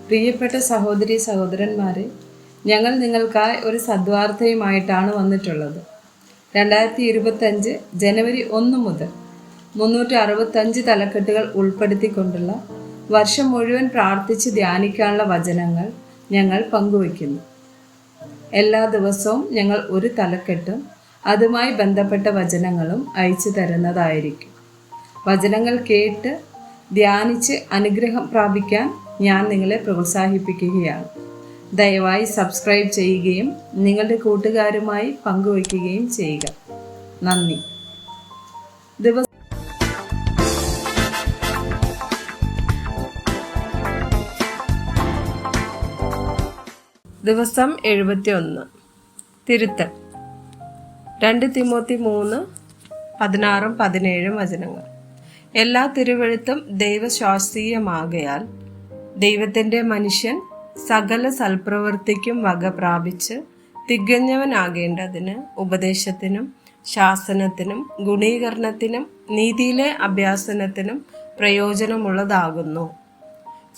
പ്രിയപ്പെട്ട സഹോദരി സഹോദരന്മാരെ, ഞങ്ങൾ നിങ്ങൾക്കായി ഒരു സദ്വാർത്തയുമായിട്ടാണ് വന്നിട്ടുള്ളത്. 2025 ജനുവരി 1 മുതൽ 365 തലക്കെട്ടുകൾ ഉൾപ്പെടുത്തിക്കൊണ്ടുള്ള വർഷം മുഴുവൻ പ്രാർത്ഥിച്ച് ധ്യാനിക്കാനുള്ള വചനങ്ങൾ ഞങ്ങൾ പങ്കുവയ്ക്കുന്നു. എല്ലാ ദിവസവും ഞങ്ങൾ ഒരു തലക്കെട്ടും അതുമായി ബന്ധപ്പെട്ട വചനങ്ങളും അയച്ചു തരുന്നതായിരിക്കും. വചനങ്ങൾ കേട്ട് ധ്യാനിച്ച് അനുഗ്രഹം പ്രാപിക്കാൻ ഞാൻ നിങ്ങളെ പ്രോത്സാഹിപ്പിക്കുകയാണ്. ദയവായി സബ്സ്ക്രൈബ് ചെയ്യുകയും നിങ്ങളുടെ കൂട്ടുകാരുമായി പങ്കുവയ്ക്കുകയും ചെയ്യുക. നന്ദി. ദിവസം 71. തിരുത്തൽ. 2 തിമോത്തി 3, 16, 17 വചനങ്ങൾ. എല്ലാ തിരുവെഴുത്തും ദൈവശാസ്ത്രീയമാകയാൽ ദൈവത്തിൻ്റെ മനുഷ്യൻ സകല സൽപ്രവൃത്തിക്കും വക പ്രാപിച്ച് തികഞ്ഞവനാകേണ്ടതിന് ഉപദേശത്തിനും ശാസനത്തിനും ഗുണീകരണത്തിനും നീതിയിലെ അഭ്യാസനത്തിനും പ്രയോജനമുള്ളതാകുന്നു.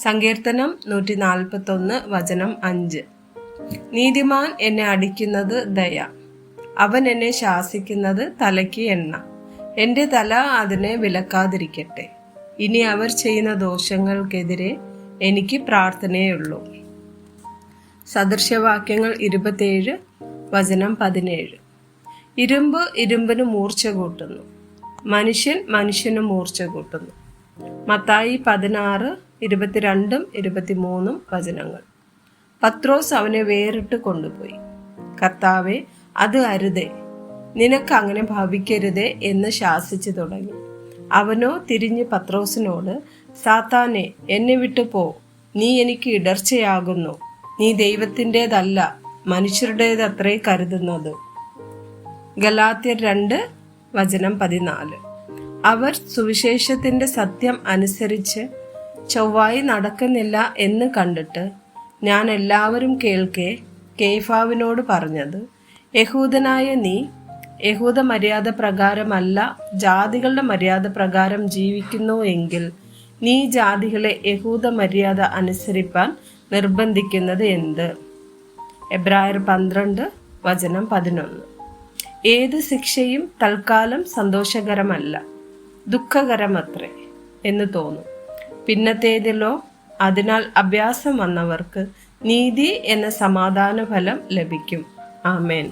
സങ്കീർത്തനം 141 വചനം 5. നീതിമാൻ എന്നെ അടിക്കുന്നത് ദയ, അവൻ എന്നെ ശാസിക്കുന്നത് തലയ്ക്ക് എണ്ണ. എൻ്റെ തല അതിനെ വിലക്കാതിരിക്കട്ടെ. ഇനി അവർ ചെയ്യുന്ന ദോഷങ്ങൾക്കെതിരെ എനിക്ക് പ്രാർത്ഥനയുള്ളൂ. സദൃശവാക്യങ്ങൾ 27 വചനം 17. ഇരുമ്പ് ഇരുമ്പിന് മൂർച്ച കൂട്ടുന്നു, മനുഷ്യൻ മനുഷ്യന് മൂർച്ച കൂട്ടുന്നു. മത്തായി 16, 22, 23 വചനങ്ങൾ. പത്രോസ് അവനെ വേറിട്ട് കൊണ്ടുപോയി. കർത്താവേ, അത് അരുതേ, നിനക്ക് അങ്ങനെ ഭവിക്കരുതേ എന്ന് ശാസിച്ചു തുടങ്ങി. അവനോ തിരിഞ്ഞ് പത്രോസിനോട്, സാത്താനെ, എന്നെ വിട്ടു പോ, നീ എനിക്ക് ഇടർച്ചയാകുന്നു. നീ ദൈവത്തിൻ്റെതല്ല, മനുഷ്യരുടേതത്രേ കരുതുന്നത്. ഗലാത്യർ 2 വചനം 14. അവർ സുവിശേഷത്തിൻ്റെ സത്യം അനുസരിച്ച് ചൊവ്വായി നടക്കുന്നില്ല എന്ന് കണ്ടിട്ട് ഞാൻ എല്ലാവരും കേൾക്കെ കേഫാവിനോട് പറഞ്ഞത്, യഹൂദനായ നീ യഹൂദ മര്യാദ പ്രകാരമല്ല ജാതികളുടെ മര്യാദ പ്രകാരം ജീവിക്കുന്നു എങ്കിൽ നീ ജാതികളെ യഹൂദ മര്യാദ അനുസരിപ്പാൻ നിർബന്ധിക്കുന്നത് എന്ത്? എബ്രായർ 12 വചനം 11. ഏത് ശിക്ഷയും തൽക്കാലം സന്തോഷകരമല്ല, ദുഃഖകരമത്രേ എന്ന് തോന്നും. പിന്നത്തേതിലോ അതിനാൽ അഭ്യാസം വന്നവർക്ക് നീതി എന്ന സമാധാന ഫലം ലഭിക്കും. ആമേൻ.